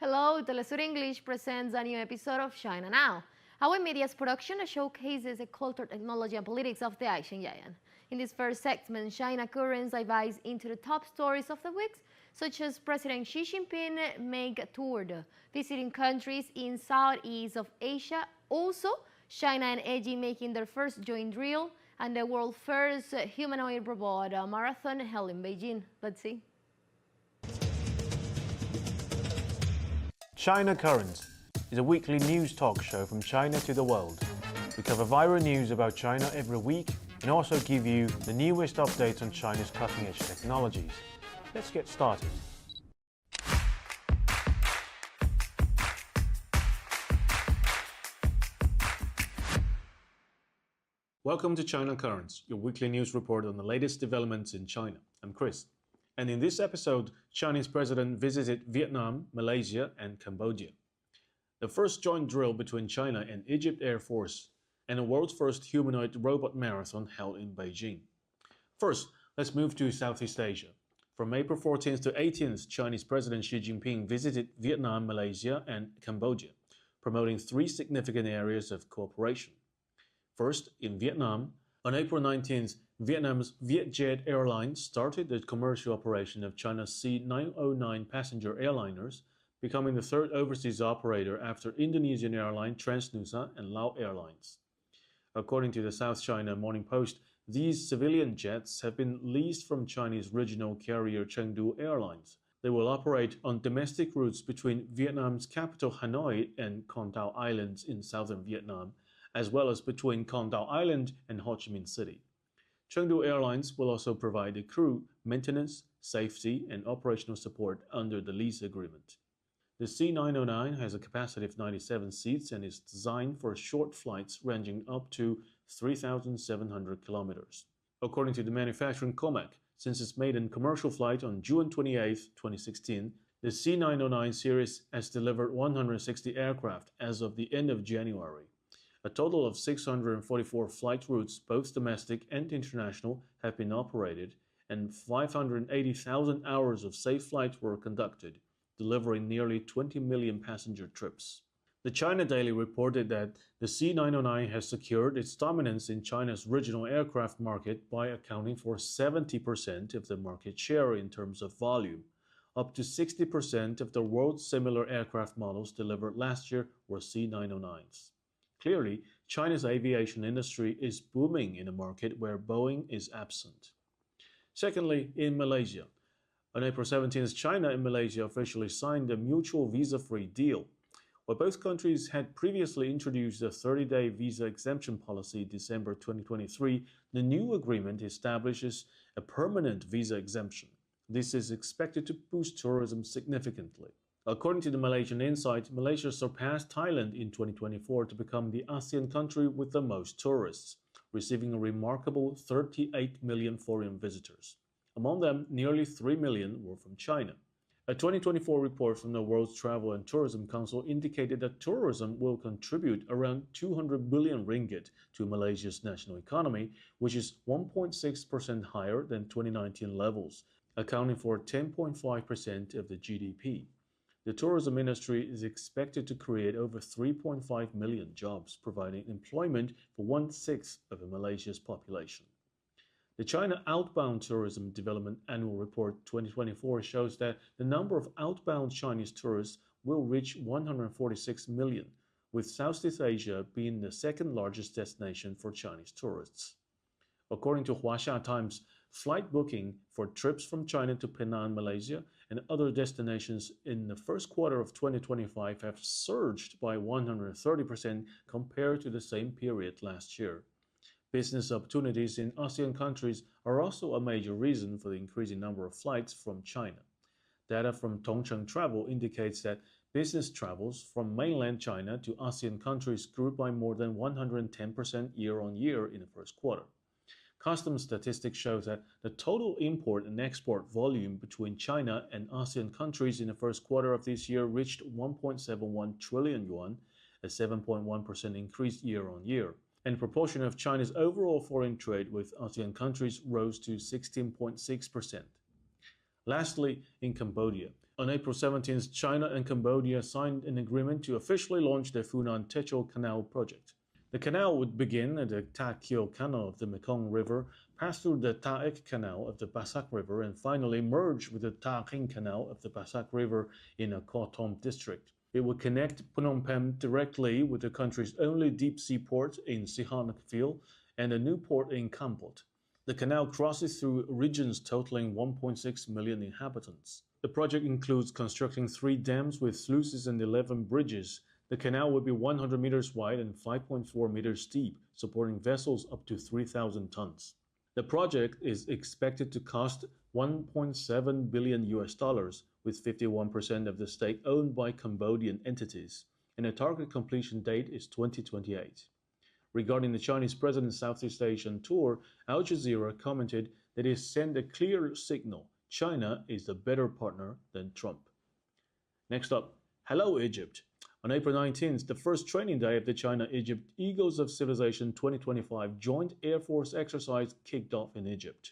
Hello, Telesur English presents a new episode of China Now. Our media's production showcases the culture, technology and politics of the Asian giant. In this first segment, China Currents dives into the top stories of the week, such as President Xi Jinping make a tour, visiting countries in Southeast of Asia. Also, China and Egypt making their first joint drill, and the world's first humanoid robot marathon held in Beijing. Let's see. China Currents is a weekly news talk show from China to the world. We cover viral news about China every week and also give you the newest updates on China's cutting-edge technologies. Let's get started. Welcome to China Currents, your weekly news report on the latest developments in China. I'm Chris. And in this episode, Chinese President visited Vietnam, Malaysia, and Cambodia. The first joint drill between China and Egypt Air Force, and the world's first humanoid robot marathon held in Beijing. First, let's move to Southeast Asia. From April 14th to 18th, Chinese President Xi Jinping visited Vietnam, Malaysia, and Cambodia, promoting three significant areas of cooperation. First, in Vietnam, on April 19th, Vietnam's Vietjet Airlines started the commercial operation of China's C909 passenger airliners, becoming the third overseas operator after Indonesian airline Transnusa and Lao Airlines. According to the South China Morning Post, these civilian jets have been leased from Chinese regional carrier Chengdu Airlines. They will operate on domestic routes between Vietnam's capital Hanoi and Con Thao Islands in southern Vietnam, as well as between Con Thao Island and Ho Chi Minh City. Chengdu Airlines will also provide the crew, maintenance, safety, and operational support under the lease agreement. The C909 has a capacity of 97 seats and is designed for short flights ranging up to 3,700 kilometers. According to the manufacturing COMAC, since its maiden commercial flight on June 28, 2016, the C909 series has delivered 160 aircraft as of the end of January. A total of 644 flight routes, both domestic and international, have been operated, and 580,000 hours of safe flights were conducted, delivering nearly 20 million passenger trips. The China Daily reported that the C909 has secured its dominance in China's regional aircraft market by accounting for 70% of the market share in terms of volume. Up to 60% of the world's similar aircraft models delivered last year were C909s. Clearly, China's aviation industry is booming in a market where Boeing is absent. Secondly, in Malaysia. On April 17th, China and Malaysia officially signed a mutual visa-free deal. While both countries had previously introduced a 30-day visa exemption policy in December 2023, the new agreement establishes a permanent visa exemption. This is expected to boost tourism significantly. According to the Malaysian Insight, Malaysia surpassed Thailand in 2024 to become the ASEAN country with the most tourists, receiving a remarkable 38 million foreign visitors. Among them, nearly 3 million were from China. A 2024 report from the World Travel and Tourism Council indicated that tourism will contribute around 200 billion ringgit to Malaysia's national economy, which is 1.6% higher than 2019 levels, accounting for 10.5% of the GDP. The tourism industry is expected to create over 3.5 million jobs, providing employment for 1/6 of Malaysia's population. The China Outbound Tourism Development Annual Report 2024 shows that the number of outbound Chinese tourists will reach 146 million, with Southeast Asia being the second largest destination for Chinese tourists. According to Huaxia Times, flight booking for trips from China to Penang, Malaysia, and other destinations in the first quarter of 2025 have surged by 130% compared to the same period last year. Business opportunities in ASEAN countries are also a major reason for the increasing number of flights from China. Data from Tongcheng Travel indicates that business travels from mainland China to ASEAN countries grew by more than 110% year-on-year in the first quarter. Customs statistics show that the total import and export volume between China and ASEAN countries in the first quarter of this year reached 1.71 trillion yuan, a 7.1% increase year-on-year, and the proportion of China's overall foreign trade with ASEAN countries rose to 16.6%. Lastly, in Cambodia, On April 17th, China and Cambodia signed an agreement to officially launch the Funan Techo Canal project. The canal would begin at the Ta Kio Canal of the Mekong River, pass through the Ta Ek Canal of the Basak River, and finally merge with the Ta King Canal of the Basak River in a Koh Tom district. It would connect Phnom Penh directly with the country's only deep-sea port in Sihanoukville and a new port in Kampot. The canal crosses through regions totaling 1.6 million inhabitants. The project includes constructing 3 dams with sluices and 11 bridges. The canal will be 100 meters wide and 5.4 meters deep, supporting vessels up to 3,000 tons. The project is expected to cost $1.7 billion US, with 51% of the stake owned by Cambodian entities, and the target completion date is 2028. Regarding the Chinese president's Southeast Asian tour, Al Jazeera commented that it sent a clear signal: China is a better partner than Trump. Next up, hello Egypt. On April 19th, the first training day of the China-Egypt Eagles of Civilization 2025 joint Air Force exercise kicked off in Egypt.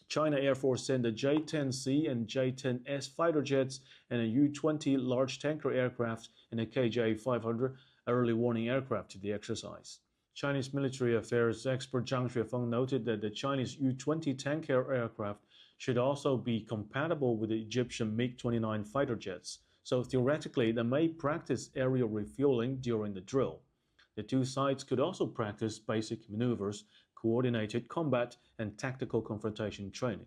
China Air Force sent the J-10C and J-10S fighter jets and a U-20 large tanker aircraft and a KJ-500 early warning aircraft to the exercise. Chinese military affairs expert Zhang Xuefeng noted that the Chinese U-20 tanker aircraft should also be compatible with the Egyptian MiG-29 fighter jets, so theoretically they may practice aerial refueling during the drill. The two sides could also practice basic maneuvers, coordinated combat, and tactical confrontation training.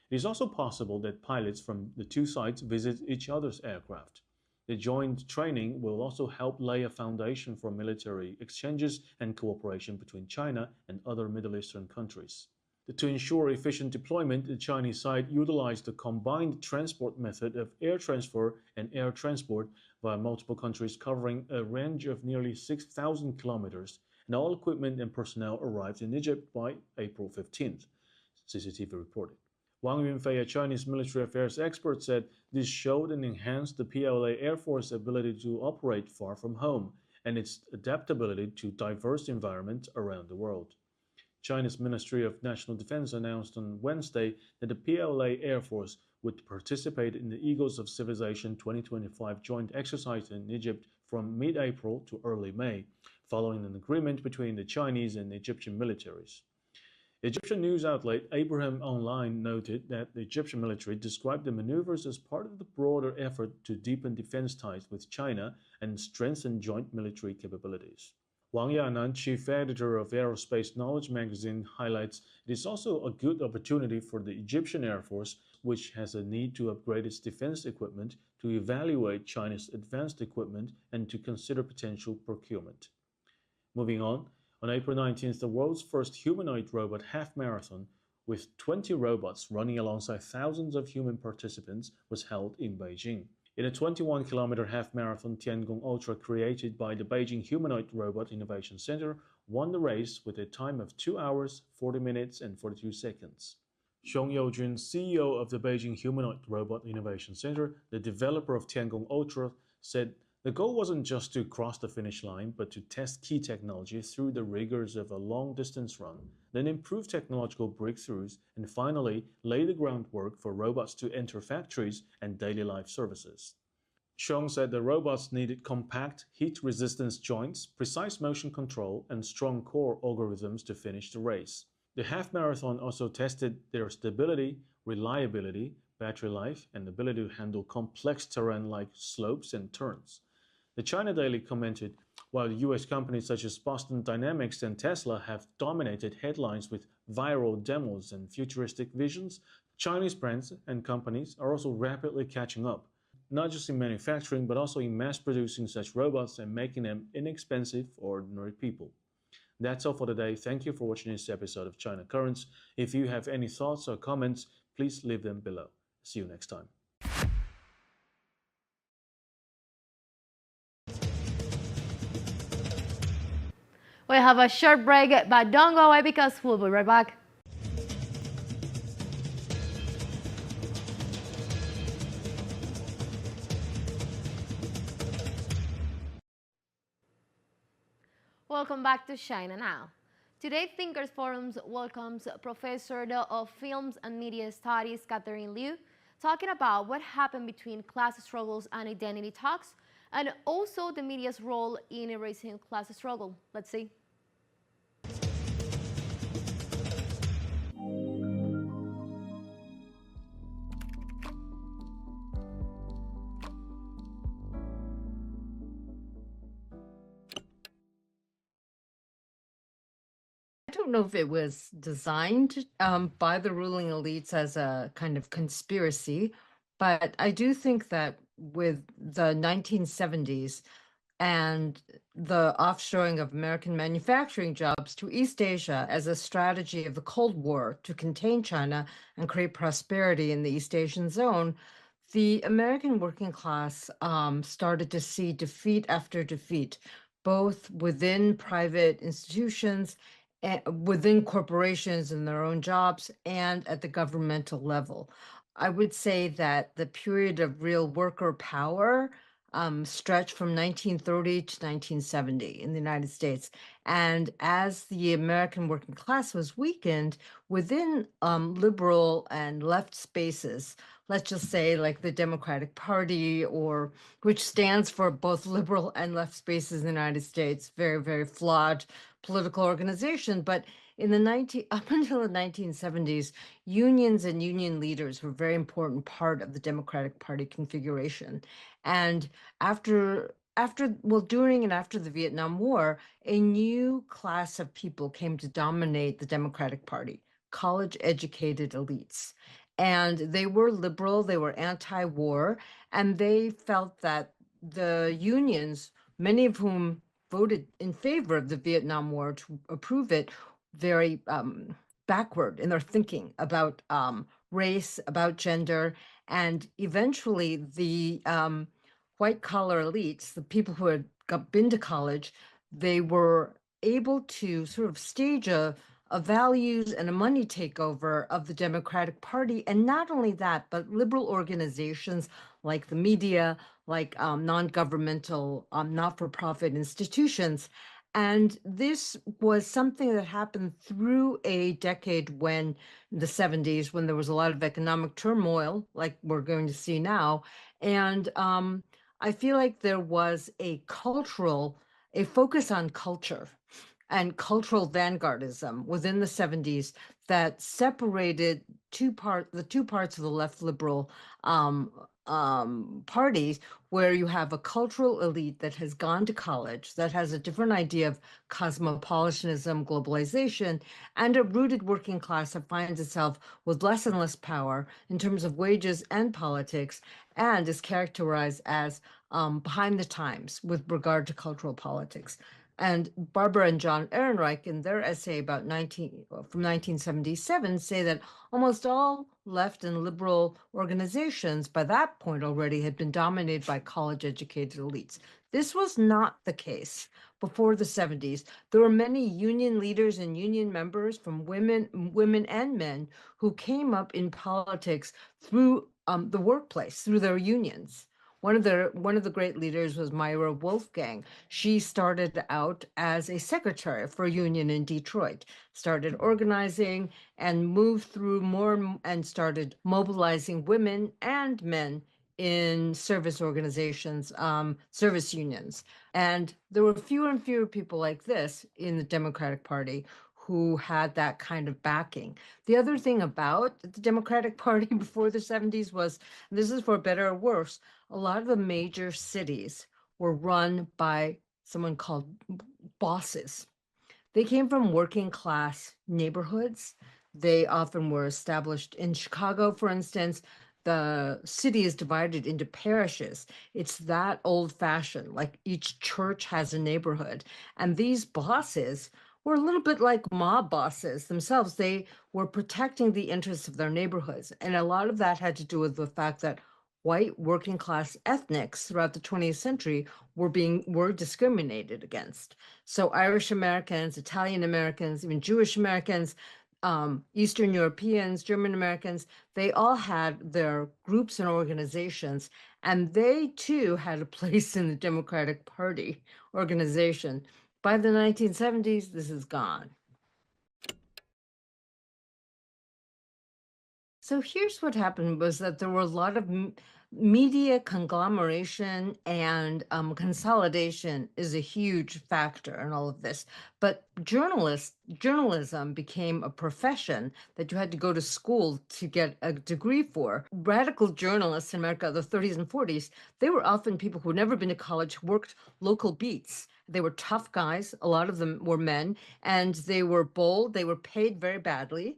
It is also possible that pilots from the two sides visit each other's aircraft. The joint training will also help lay a foundation for military exchanges and cooperation between China and other Middle Eastern countries. To ensure efficient deployment, the Chinese side utilized the combined transport method of air transfer and air transport via multiple countries covering a range of nearly 6,000 kilometers, and all equipment and personnel arrived in Egypt by April 15th, CCTV reported. Wang Yunfei, a Chinese military affairs expert, said this showed and enhanced the PLA Air Force ability to operate far from home and its adaptability to diverse environments around the world. China's Ministry of National Defense announced on Wednesday that the PLA Air Force would participate in the Eagles of Civilization 2025 joint exercise in Egypt from mid-April to early May, following an agreement between the Chinese and Egyptian militaries. Egyptian news outlet Abraham Online noted that the Egyptian military described the maneuvers as part of the broader effort to deepen defense ties with China and strengthen joint military capabilities. Wang Yanan, chief editor of Aerospace Knowledge magazine, highlights it is also a good opportunity for the Egyptian Air Force, which has a need to upgrade its defense equipment, to evaluate China's advanced equipment and to consider potential procurement. Moving on April 19th, the world's first humanoid robot half marathon, with 20 robots running alongside thousands of human participants, was held in Beijing. In a 21-kilometer half-marathon, Tiangong Ultra, created by the Beijing Humanoid Robot Innovation Center, won the race with a time of 2 hours, 40 minutes, and 42 seconds. Xiong Youjun, CEO of the Beijing Humanoid Robot Innovation Center, the developer of Tiangong Ultra, said the goal wasn't just to cross the finish line, but to test key technology through the rigors of a long-distance run, then improve technological breakthroughs, and finally lay the groundwork for robots to enter factories and daily life services. Xiong said the robots needed compact, heat-resistant joints, precise motion control, and strong core algorithms to finish the race. The half-marathon also tested their stability, reliability, battery life, and ability to handle complex terrain like slopes and turns. The China Daily commented, while US companies such as Boston Dynamics and Tesla have dominated headlines with viral demos and futuristic visions, Chinese brands and companies are also rapidly catching up, not just in manufacturing but also in mass producing such robots and making them inexpensive for ordinary people. That's all for today. Thank you for watching this episode of China Currents. If you have any thoughts or comments, please leave them below. See you next time. We have a short break, but don't go away because we'll be right back. Welcome back to China Now. Today, Thinkers Forums welcomes Professor of Films and Media Studies Catherine Liu talking about what happened between class struggles and identity talks, and also the media's role in erasing class struggle. Let's see. I don't know if it was designed by the ruling elites as a kind of conspiracy, but I do think that with the 1970s and the offshoring of American manufacturing jobs to East Asia as a strategy of the Cold War to contain China and create prosperity in the East Asian zone, the American working class started to see defeat after defeat, both within private institutions, within corporations and their own jobs, and at the governmental level. I would say that the period of real worker power stretched from 1930 to 1970 in the United States. And as the American working class was weakened within liberal and left spaces, let's just say like the Democratic Party, or which stands for both liberal and left spaces in the United States, very, very flawed political organization. But in the up until the 1970s, unions and union leaders were a very important part of the Democratic Party configuration. And during and after the Vietnam War, a new class of people came to dominate the Democratic Party, college-educated elites. And they were liberal, they were anti-war, and they felt that the unions, many of whom voted in favor of the Vietnam War to approve it, very backward in their thinking about race, about gender, and eventually the white collar elites, the people who had been to college, they were able to sort of stage a values and a money takeover of the Democratic Party. And not only that, but liberal organizations like the media, like non-governmental, not-for-profit institutions. And this was something that happened through a decade when, in the 70s, when there was a lot of economic turmoil, like we're going to see now. And I feel like there was a focus on culture and cultural vanguardism within the 70s that separated the two parts of the left liberal parties, where you have a cultural elite that has gone to college, that has a different idea of cosmopolitanism, globalization, and a rooted working class that finds itself with less and less power in terms of wages and politics, and is characterized as behind the times with regard to cultural politics. And Barbara and John Ehrenreich, in their essay from 1977, say that almost all left and liberal organizations by that point already had been dominated by college-educated elites. This was not the case before the 70s. There were many union leaders and union members, from women and men, who came up in politics through the workplace, through their unions. One of the great leaders was Myra Wolfgang. She started out as a secretary for a union in Detroit, started organizing and moved through more and started mobilizing women and men in service organizations, service unions. And there were fewer and fewer people like this in the Democratic Party who had that kind of backing. The other thing about the Democratic Party before the 70s was, and this is for better or worse, a lot of the major cities were run by someone called bosses. They came from working class neighborhoods. They often were established in Chicago, for instance. The city is divided into parishes. It's that old fashioned, like each church has a neighborhood. And these bosses were a little bit like mob bosses themselves. They were protecting the interests of their neighborhoods. And a lot of that had to do with the fact that white working class ethnics throughout the 20th century were discriminated against. So Irish Americans, Italian Americans, even Jewish Americans, Eastern Europeans, German Americans, they all had their groups and organizations, and they too had a place in the Democratic Party organization. By the 1970s, this is gone. So here's what happened was that there were a lot of media conglomeration and consolidation is a huge factor in all of this. But journalism became a profession that you had to go to school to get a degree for. Radical journalists in America, the 30s and 40s, they were often people who had never been to college, worked local beats. They were tough guys. A lot of them were men, and they were bold. They were paid very badly.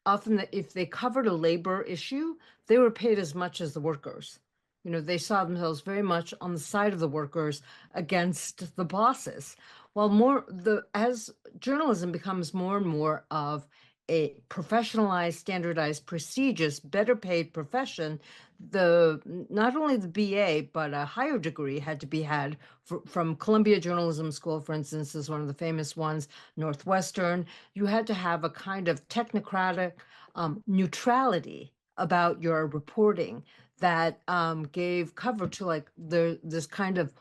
Often, if they covered a labor issue, they were paid as much as the workers. They saw themselves very much on the side of the workers against the bosses. While as journalism becomes more and more of a professionalized, standardized, prestigious, better paid profession, the not only the BA but a higher degree had to be had from Columbia Journalism School, for instance, is one of the famous ones. Northwestern. You had to have a kind of technocratic neutrality about your reporting that gave cover to this kind of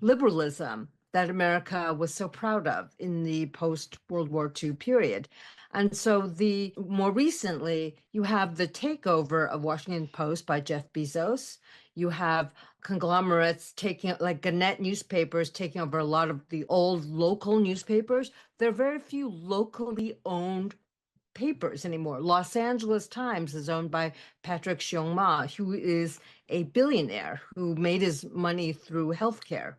liberalism that America was so proud of in the post World War II period. And so the more recently, you have the takeover of Washington Post by Jeff Bezos. You have conglomerates taking, like Gannett newspapers, taking over a lot of the old local newspapers. There are very few locally owned papers anymore. Los Angeles Times is owned by Patrick Xiong-ma, who is a billionaire who made his money through healthcare.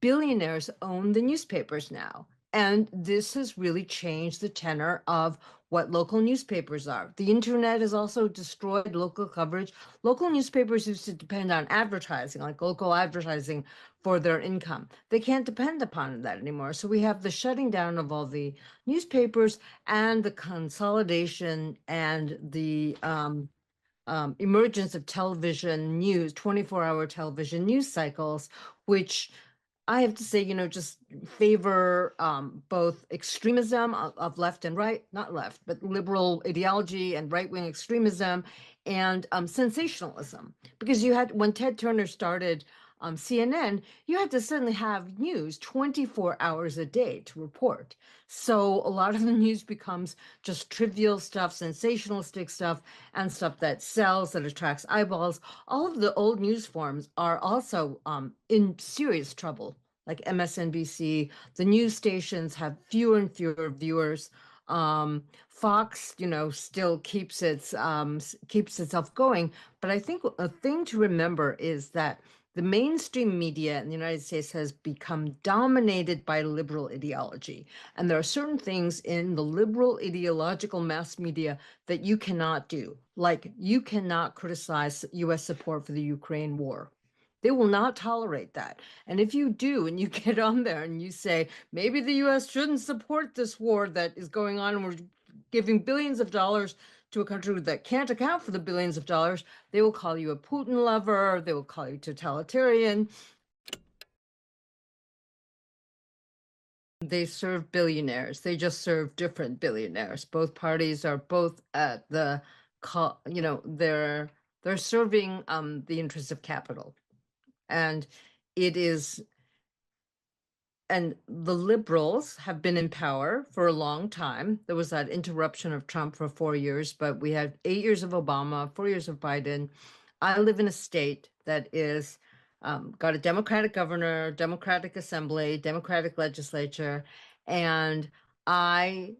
Billionaires own the newspapers now. And this has really changed the tenor of what local newspapers are. The internet has also destroyed local coverage. Local newspapers used to depend on advertising, like local advertising for their income. They can't depend upon that anymore. So we have the shutting down of all the newspapers and the consolidation and the emergence of television news, 24-hour television news cycles, which I have to say, just favor both extremism of left and right, not left, but liberal ideology and right-wing extremism and sensationalism. Because when Ted Turner started CNN, you had to suddenly have news 24 hours a day to report. So a lot of the news becomes just trivial stuff, sensationalistic stuff, and stuff that sells, that attracts eyeballs. All of the old news forms are also in serious trouble, like MSNBC. The news stations have fewer and fewer viewers. Fox, still keeps itself going. But I think a thing to remember is that the mainstream media in the United States has become dominated by liberal ideology. And there are certain things in the liberal ideological mass media that you cannot do. Like you cannot criticize US support for the Ukraine war. They will not tolerate that. And if you do, and you get on there and you say, maybe the US shouldn't support this war that is going on, and we're giving billions of dollars to a country that can't account for the billions of dollars, they will call you a Putin lover, they will call you totalitarian. They serve billionaires. They just serve different billionaires. Both parties are both at the, they're serving the interests of capital. And it is and the liberals have been in power for a long time. There was that interruption of Trump for 4 years, but we had 8 years of Obama, 4 years of Biden. I live in a state that is got a Democratic governor, Democratic assembly, Democratic legislature, and I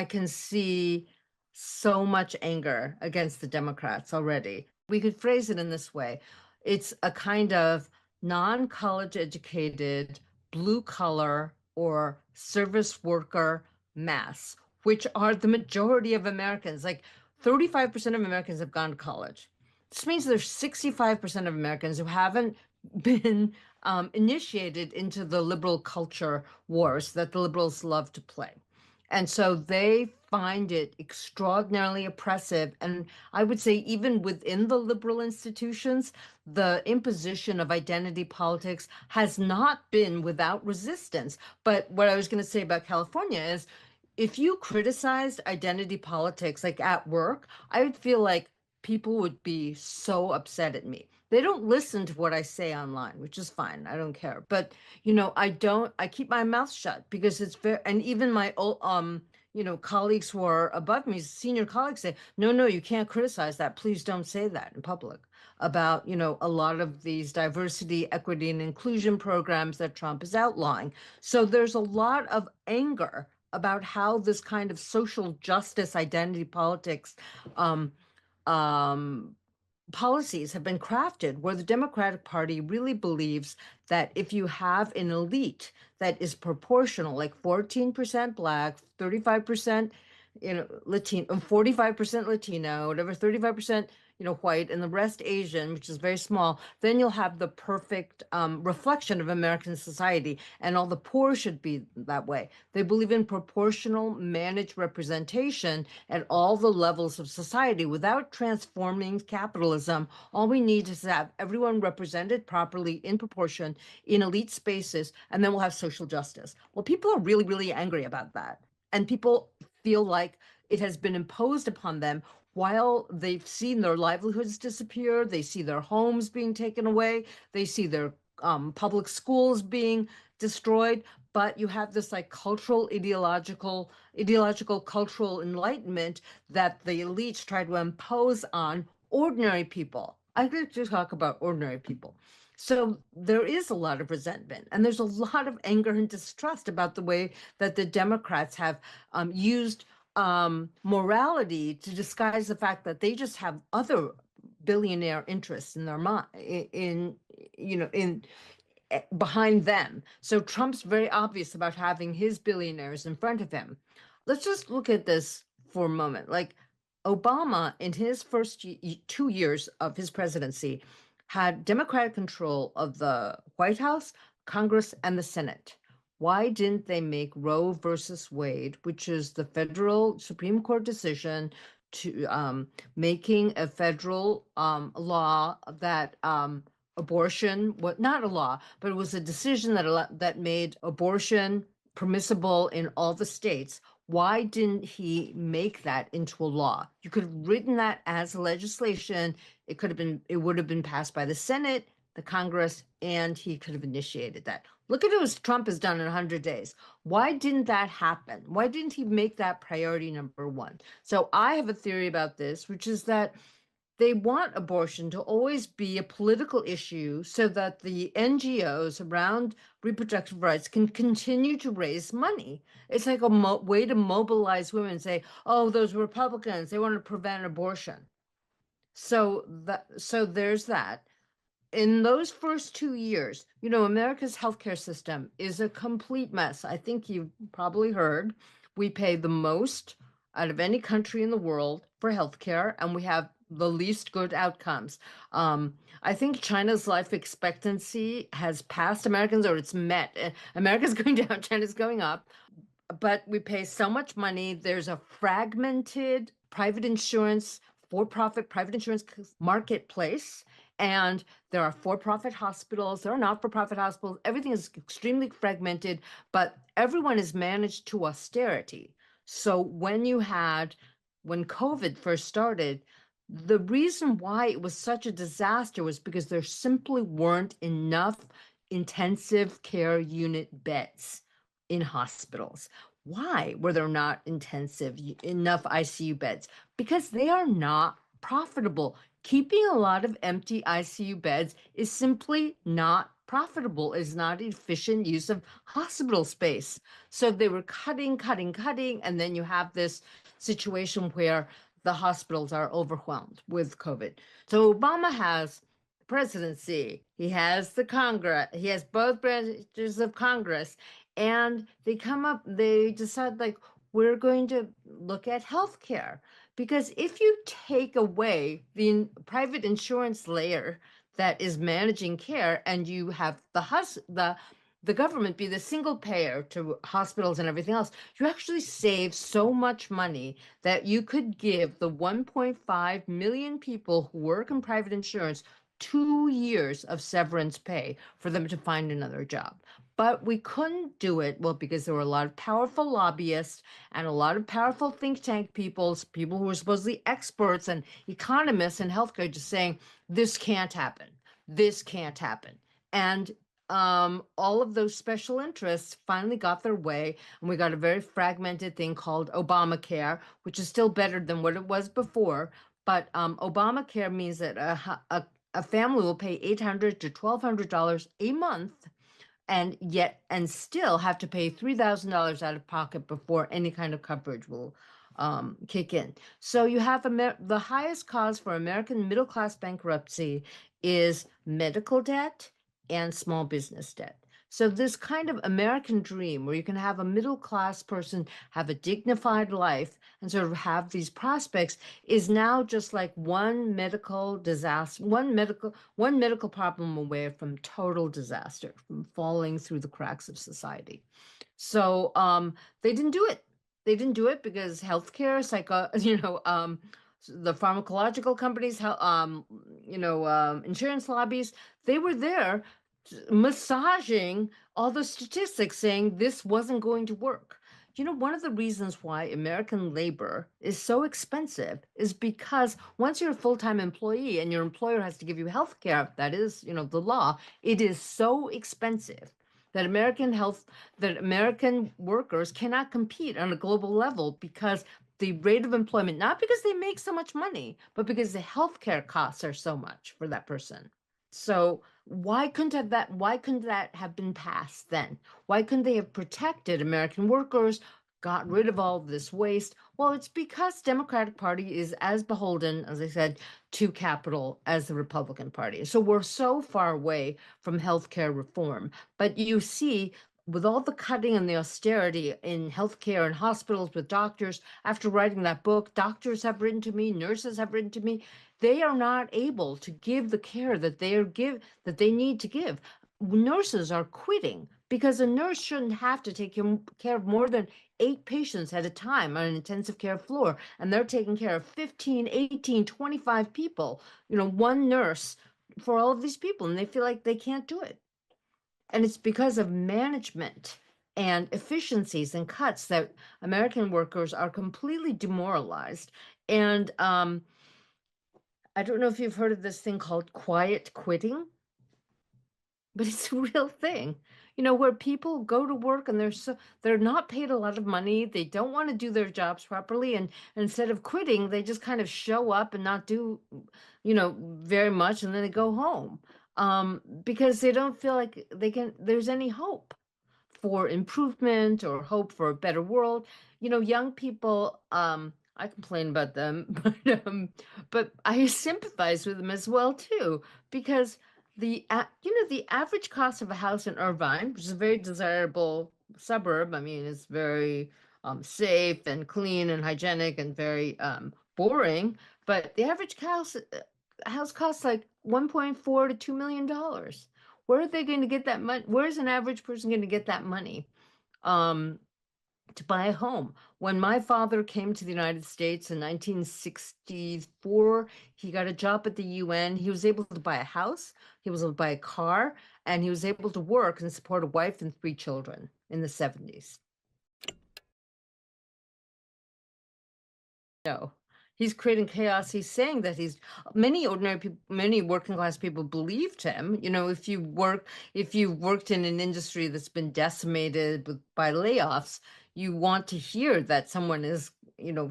can see so much anger against the Democrats already. We could phrase it in this way. It's a kind of non-college educated, blue collar or service worker mass, which are the majority of Americans. Like 35% of Americans have gone to college. This means there's 65% of Americans who haven't been initiated into the liberal culture wars that the liberals love to play. And so they find it extraordinarily oppressive. And I would say, even within the liberal institutions, the imposition of identity politics has not been without resistance. But what I was going to say about California is if you criticized identity politics, like at work, I would feel like people would be so upset at me. They don't listen to what I say online, which is fine. I don't care. But I keep my mouth shut because it's very, and even my old colleagues who are above me, senior colleagues say, no, you can't criticize that. Please don't say that in public about, a lot of these diversity, equity, and inclusion programs that Trump is outlawing. So there's a lot of anger about how this kind of social justice identity politics um, um, policies have been crafted where the Democratic Party really believes that if you have an elite that is proportional, like 14% Black, 35%, Latino, 45% Latino, whatever, 35%, white, and the rest Asian, which is very small, then you'll have the perfect reflection of American society, and all the poor should be that way. They believe in proportional managed representation at all the levels of society without transforming capitalism. All we need is to have everyone represented properly in proportion in elite spaces, and then we'll have social justice. Well, people are really, really angry about that. And people feel like it has been imposed upon them while they've seen their livelihoods disappear, they see their homes being taken away, they see their public schools being destroyed. But you have this like cultural, ideological, cultural enlightenment that the elites try to impose on ordinary people. I like to talk about ordinary people. So there is a lot of resentment, and there's a lot of anger and distrust about the way that the Democrats have used morality to disguise the fact that they just have other billionaire interests in their mind, in behind them. So Trump's very obvious about having his billionaires in front of him. Let's just look at this for a moment. Like Obama, in his first 2 years of his presidency, had Democratic control of the White House, Congress, and the Senate. Why didn't they make Roe versus Wade, which is the federal Supreme Court decision to making a federal law that abortion, what not a law, but it was a decision that made abortion permissible in all the states. Why didn't he make that into a law? You could have written that as legislation. It would have been passed by the Senate, the Congress, and he could have initiated that. Look at what Trump has done in 100 days. Why didn't that happen? Why didn't he make that priority number one? So I have a theory about this, which is that they want abortion to always be a political issue so that the NGOs around reproductive rights can continue to raise money. It's like a way to mobilize women and say, oh, those Republicans, they want to prevent abortion. So there's that. In those first 2 years, America's healthcare system is a complete mess. I think you've probably heard we pay the most out of any country in the world for healthcare, and we have the least good outcomes. I think China's life expectancy has passed Americans, or it's met. America's going down, China's going up. But we pay so much money. There's a fragmented private insurance, for-profit private insurance marketplace. And there are for-profit hospitals, there are not-for-profit hospitals. Everything is extremely fragmented, but everyone is managed to austerity. So when COVID first started, the reason why it was such a disaster was because there simply weren't enough intensive care unit beds in hospitals. Why were there not enough ICU beds? Because they are not profitable. Keeping a lot of empty ICU beds is simply not profitable, is not efficient use of hospital space. So they were cutting, and then you have this situation where the hospitals are overwhelmed with COVID. So Obama has presidency, he has the Congress, he has both branches of Congress, and they decide, like, we're going to look at healthcare. Because if you take away the private insurance layer that is managing care, and you have the government be the single payer to hospitals and everything else, you actually save so much money that you could give the 1.5 million people who work in private insurance 2 years of severance pay for them to find another job. But we couldn't do it, well, because there were a lot of powerful lobbyists and a lot of powerful think tank people who were supposedly experts and economists in healthcare, just saying, this can't happen. This can't happen. And all of those special interests finally got their way, and we got a very fragmented thing called Obamacare, which is still better than what it was before. But Obamacare means that a family will pay $800 to $1,200 a month and still have to pay $3,000 out of pocket before any kind of coverage will kick in. So you have the highest cause for American middle class bankruptcy is medical debt and small business debt. So this kind of American dream where you can have a middle class person have a dignified life and sort of have these prospects is now just like one medical disaster, one medical problem away from total disaster, from falling through the cracks of society. So they didn't do it. They didn't do it because healthcare, the pharmacological companies, insurance lobbies, they were there massaging all the statistics saying this wasn't going to work. One of the reasons why American labor is so expensive is because once you're a full-time employee and your employer has to give you health care, that is, the law, it is so expensive that American workers cannot compete on a global level because the rate of employment, not because they make so much money, but because the healthcare costs are so much for that person. So why couldn't that have been passed then? Why couldn't they have protected American workers, got rid of all this waste? Well, it's because Democratic Party is as beholden, as I said, to capital as the Republican Party. So we're so far away from healthcare reform. But you see, with all the cutting and the austerity in healthcare and hospitals with doctors, after writing that book, doctors have written to me, nurses have written to me, they are not able to give the care that they need to give. Nurses are quitting because a nurse shouldn't have to take care of more than 8 patients at a time on an intensive care floor, and they're taking care of 15, 18, 25 people, one nurse for all of these people, and they feel like they can't do it. And it's because of management and efficiencies and cuts that American workers are completely demoralized. And I don't know if you've heard of this thing called quiet quitting, but it's a real thing. Where people go to work and they're not paid a lot of money, they don't want to do their jobs properly, and instead of quitting, they just kind of show up and not do, very much, and then they go home because they don't feel like there's any hope for improvement or hope for a better world. Young people, I complain about them, but I sympathize with them as well too, because the average cost of a house in Irvine, which is a very desirable suburb, I mean, it's very safe and clean and hygienic and very boring, but the average house costs like 1.4 to $2 million. Where are they going to get that money? Where is an average person going to get that money to buy a home? When my father came to the United States in 1964, he got a job at the UN. He was able to buy a house, he was able to buy a car, and he was able to work and support a wife and 3 children in the 70s. No, he's creating chaos. He's saying that many ordinary people, many working class people believed him. If you worked in an industry that's been decimated by layoffs, you want to hear that someone is,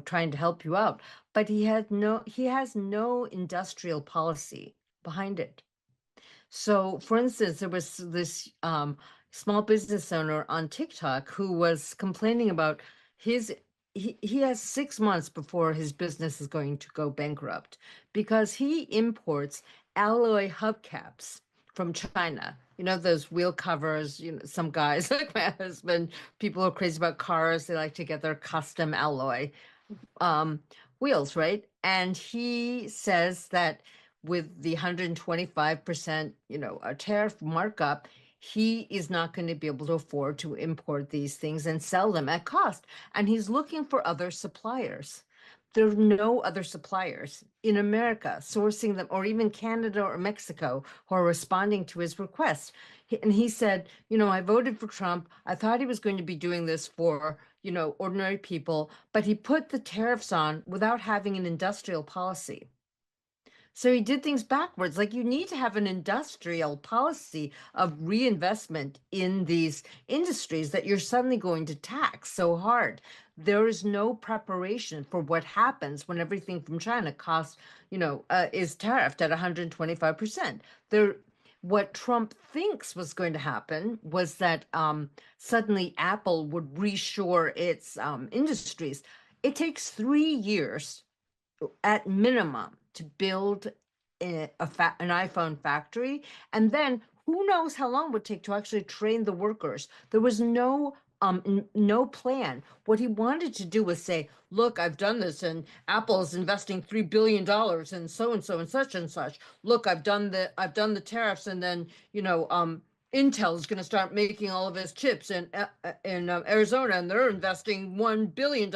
trying to help you out. But he has no industrial policy behind it. So, for instance, there was this small business owner on TikTok who was complaining about he has 6 months before his business is going to go bankrupt because he imports alloy hubcaps from China. Those wheel covers, some guys like my husband, people who are crazy about cars, they like to get their custom alloy wheels, right? And he says that with the 125%, a tariff markup, he is not going to be able to afford to import these things and sell them at cost. And he's looking for other suppliers. There are no other suppliers in America sourcing them, or even Canada or Mexico, who are responding to his request. And he said, I voted for Trump. I thought he was going to be doing this for, ordinary people, but he put the tariffs on without having an industrial policy. So he did things backwards. Like you need to have an industrial policy of reinvestment in these industries that you're suddenly going to tax so hard. There is no preparation for what happens when everything from China costs, is tariffed at 125%. There, what Trump thinks was going to happen was that suddenly Apple would reshore its industries. It takes 3 years at minimum to build an iPhone factory, and then who knows how long it would take to actually train the workers. There was no plan. What he wanted to do was say, look, I've done this, and Apple is investing $3 billion in so and so and such and such. Look, I've done the tariffs, and then Intel is going to start making all of its chips in Arizona, and they're investing $1 billion.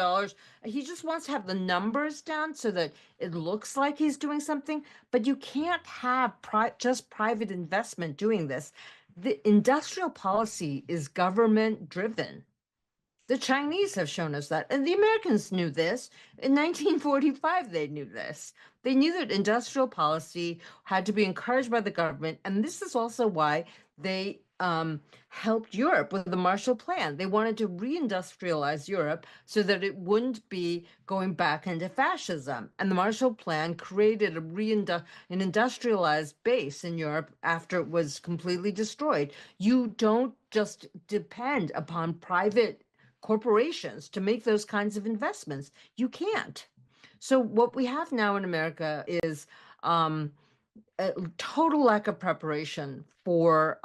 He just wants to have the numbers down so that it looks like he's doing something, but you can't have just private investment doing this. The industrial policy is government driven. The Chinese have shown us that, and the Americans knew this. In 1945, they knew this. They knew that industrial policy had to be encouraged by the government, and this is also why they helped Europe with the Marshall Plan. They wanted to reindustrialize Europe so that it wouldn't be going back into fascism. And the Marshall Plan created an industrialized base in Europe after it was completely destroyed. You don't just depend upon private corporations to make those kinds of investments. You can't. So what we have now in America is a total lack of preparation for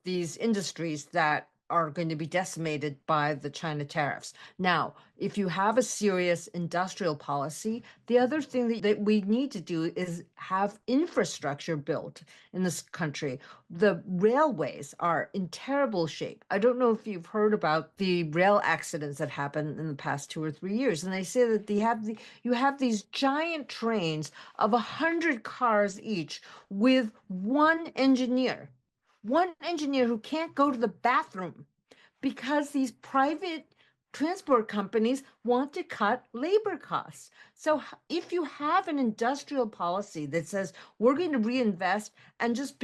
these industries that are going to be decimated by the China tariffs. Now, if you have a serious industrial policy, the other thing that we need to do is have infrastructure built in this country. The railways are in terrible shape. I don't know if you've heard about the rail accidents that happened in the past 2 or 3 years, and they say that you have these giant trains of 100 cars each with one engineer who can't go to the bathroom because these private transport companies want to cut labor costs. So if you have an industrial policy that says we're going to reinvest and just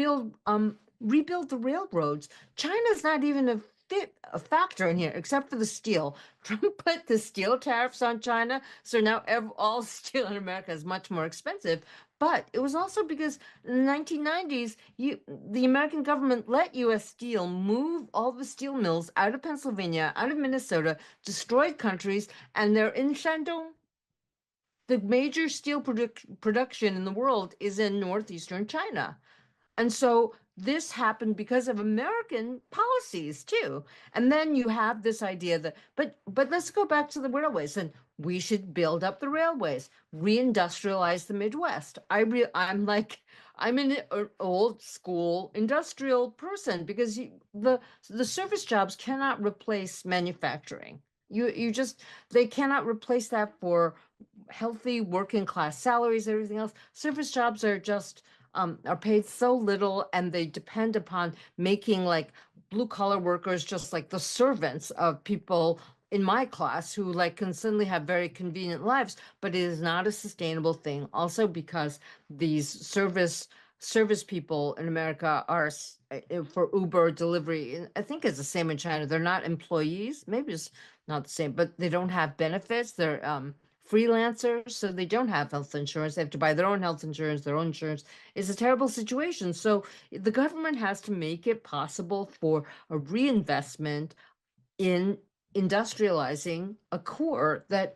rebuild the railroads, China's not even a factor in here except for the steel. Trump put the steel tariffs on China, so now all steel in America is much more expensive. But it was also because in the 1990s, the American government let U.S. Steel move all the steel mills out of Pennsylvania, out of Minnesota, destroyed countries, and they're in Shandong. The major steel production in the world is in northeastern China. And so this happened because of American policies too. And then you have this idea that, but let's go back to the railways, and we should build up the railways, reindustrialize the Midwest. I'm an old school industrial person because the service jobs cannot replace manufacturing. They cannot replace that for healthy working class salaries, everything else. Service jobs are paid so little, and they depend upon making like blue collar workers just like the servants of people in my class who can suddenly have very convenient lives, but it is not a sustainable thing. Also because these service people in America are for Uber delivery, and I think it's the same in China. They're not employees. Maybe it's not the same, but they don't have benefits. They're freelancers, so they don't have health insurance. They have to buy their own health insurance, their own insurance. It's a terrible situation. So the government has to make it possible for a reinvestment in industrializing a core that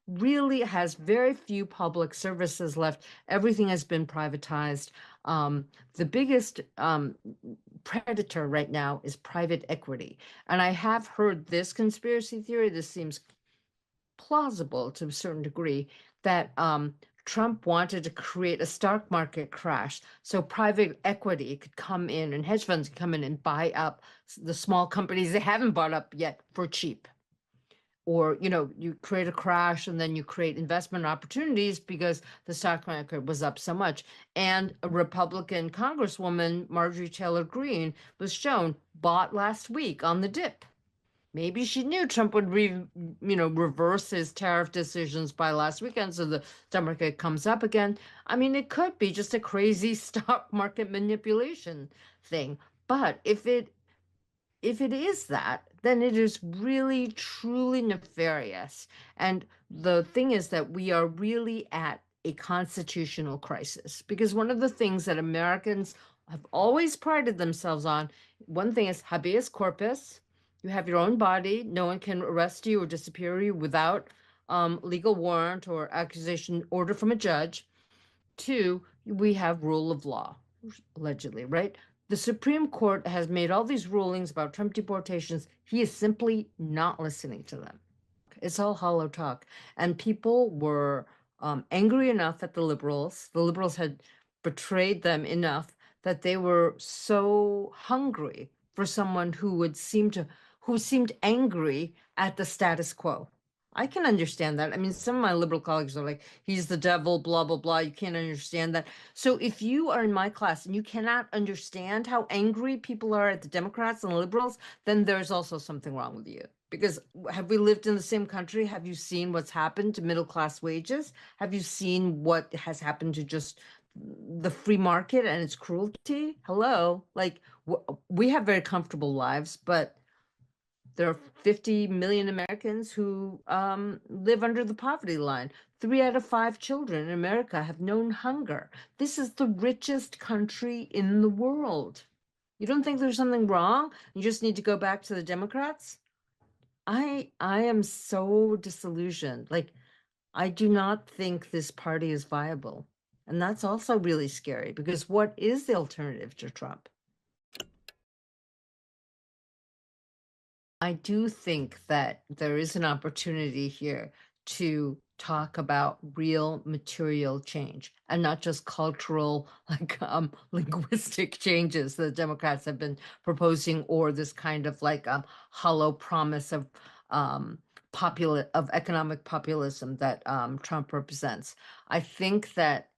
really has very few public services left. Everything has been privatized. The biggest predator right now is private equity. And I have heard this conspiracy theory. This seems plausible to a certain degree, that Trump wanted to create a stock market crash so private equity could come in and hedge funds could come in and buy up the small companies they haven't bought up yet for cheap. Or, you create a crash and then you create investment opportunities because the stock market was up so much. And a Republican Congresswoman, Marjorie Taylor Greene, was shown bought last week on the dip. Maybe she knew Trump would reverse his tariff decisions by last weekend, so the stock market comes up again. I mean, it could be just a crazy stock market manipulation thing. But if it is that, then it is really truly nefarious. And the thing is that we are really at a constitutional crisis, because one of the things that Americans have always prided themselves on, one thing is habeas corpus. You have your own body. No one can arrest you or disappear you without legal warrant or accusation order from a judge. Two, we have rule of law, allegedly, right? The Supreme Court has made all these rulings about Trump deportations. He is simply not listening to them. It's all hollow talk. And people were angry enough at the liberals. The liberals had betrayed them enough that they were so hungry for someone who seemed angry at the status quo. I can understand that. I mean, some of my liberal colleagues are like, he's the devil, blah, blah, blah. You can't understand that. So if you are in my class and you cannot understand how angry people are at the Democrats and liberals, then there's also something wrong with you. Because have we lived in the same country? Have you seen what's happened to middle class wages? Have you seen what has happened to just the free market and its cruelty? Hello, like we have very comfortable lives, but there are 50 million Americans who live under the poverty line. 3 out of 5 children in America have known hunger. This is the richest country in the world. You don't think there's something wrong? You just need to go back to the Democrats? I am so disillusioned. Like, I do not think this party is viable. And that's also really scary, because what is the alternative to Trump? I do think that there is an opportunity here to talk about real material change and not just cultural, like linguistic changes that Democrats have been proposing, or this kind of like hollow promise of economic populism that Trump represents. I think that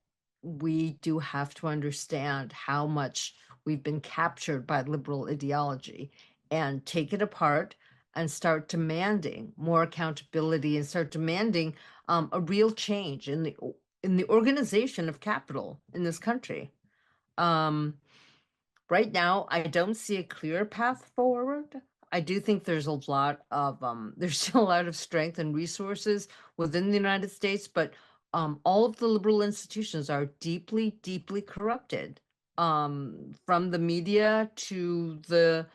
we do have to understand how much we've been captured by liberal ideology and take it apart and start demanding more accountability and start demanding a real change in the organization of capital in this country. Right now, I don't see a clear path forward. I do think there's a lot of there's still a lot of strength and resources within the United States, but all of the liberal institutions are deeply, deeply corrupted. From the media to the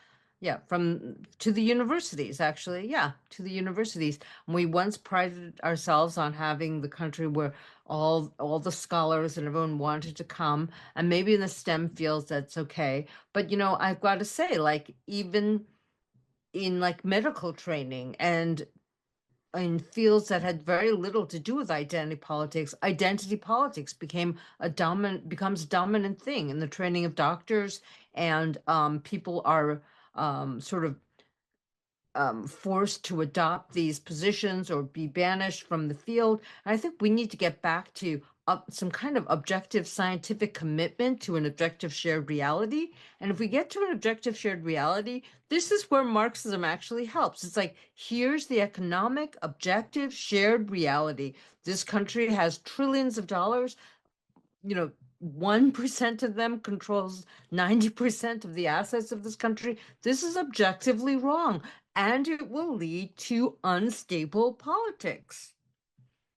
universities, actually. Yeah, to the universities. And we once prided ourselves on having the country where all the scholars and everyone wanted to come, and maybe in the STEM fields that's okay. But I've got to say, like, even in like medical training and in fields that had very little to do with identity politics becomes a dominant thing in the training of doctors, and people are sort of forced to adopt these positions or be banished from the field. And I think we need to get back to some kind of objective scientific commitment to an objective shared reality. And if we get to an objective shared reality, this is where Marxism actually helps. It's like, here's the economic objective shared reality. This country has trillions of dollars. 1% of them controls 90% of the assets of this country. This is objectively wrong, and it will lead to unstable politics.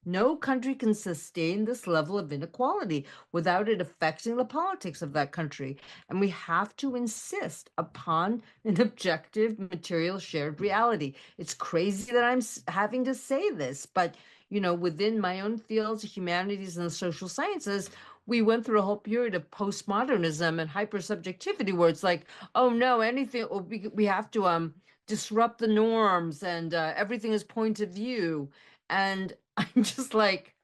No country can sustain this level of inequality without it affecting the politics of that country. And we have to insist upon an objective material shared reality. It's crazy that I'm having to say this, but within my own fields, humanities and the social sciences, we went through a whole period of postmodernism and hypersubjectivity where it's like, oh no, anything, we have to disrupt the norms, and everything is point of view. And I'm just like,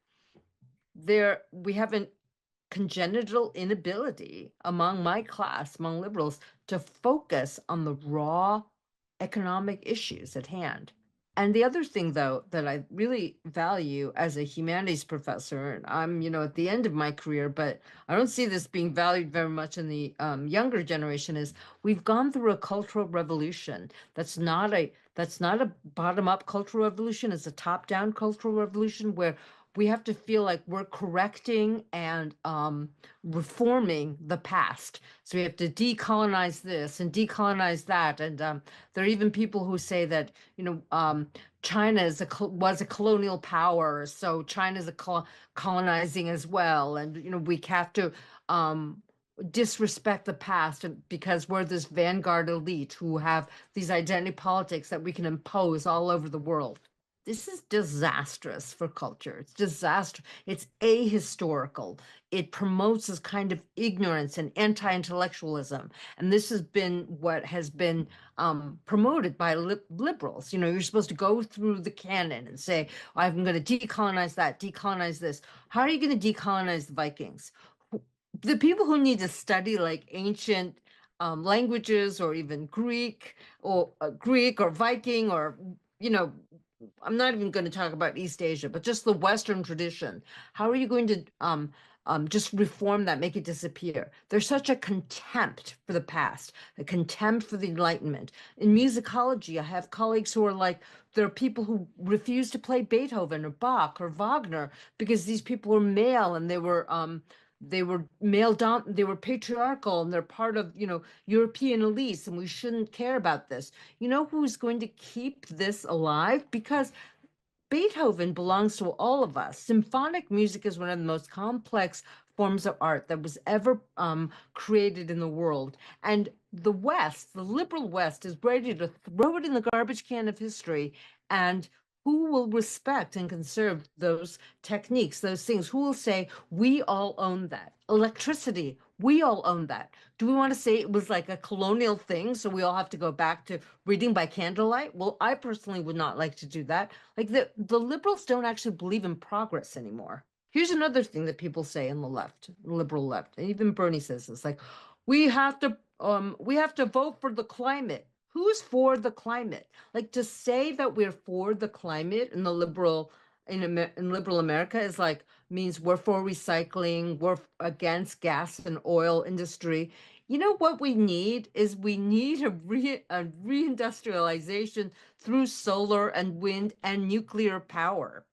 we have a congenital inability among my class, among liberals, to focus on the raw economic issues at hand. And the other thing, though, that I really value as a humanities professor, and I'm, at the end of my career, but I don't see this being valued very much in the younger generation, is we've gone through a cultural revolution that's That's not a bottom-up cultural revolution. It's a top-down cultural revolution where we have to feel like we're correcting and reforming the past. So we have to decolonize this and decolonize that. And there are even people who say that, China was a colonial power, so China's colonizing as well. And, we have to disrespect the past because we're this vanguard elite who have these identity politics that we can impose all over the world. This is disastrous for culture. It's disastrous. It's ahistorical. It promotes this kind of ignorance and anti-intellectualism. And this has been what has been promoted by liberals. You're supposed to go through the canon and say, I'm going to decolonize that, decolonize this. How are you going to decolonize the Vikings? The people who need to study like ancient languages or even Greek or Viking or, I'm not even going to talk about East Asia, but just the Western tradition. How are you going to just reform that, make it disappear? There's such a contempt for the past, a contempt for the Enlightenment. In musicology, I have colleagues who are like, there are people who refuse to play Beethoven or Bach or Wagner because these people were male and they were they were patriarchal and they're part of, European elites, and we shouldn't care about this. You know who's going to keep this alive? Because Beethoven belongs to all of us. Symphonic music is one of the most complex forms of art that was ever created in the world. And the West, the liberal West, is ready to throw it in the garbage can of history. And who will respect and conserve those techniques, those things? Who will say, we all own that? Electricity, we all own that. Do we want to say it was like a colonial thing, so we all have to go back to reading by candlelight? Well, I personally would not like to do that. Like the liberals don't actually believe in progress anymore. Here's another thing that people say in the left, liberal left, and even Bernie says this, like, we have to vote for the climate. Who's for the climate? Like, to say that we're for the climate in the liberal in liberal America is like means we're for recycling, we're against gas and oil industry. You know what we need is we need a reindustrialization through solar and wind and nuclear power,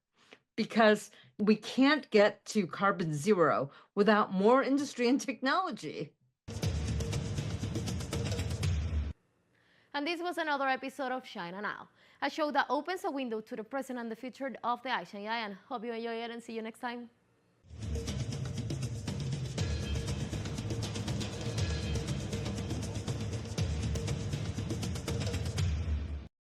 because we can't get to carbon zero without more industry and technology. And this was another episode of China Now, a show that opens a window to the present and the future of the Asian giant. Hope you enjoy it and see you next time.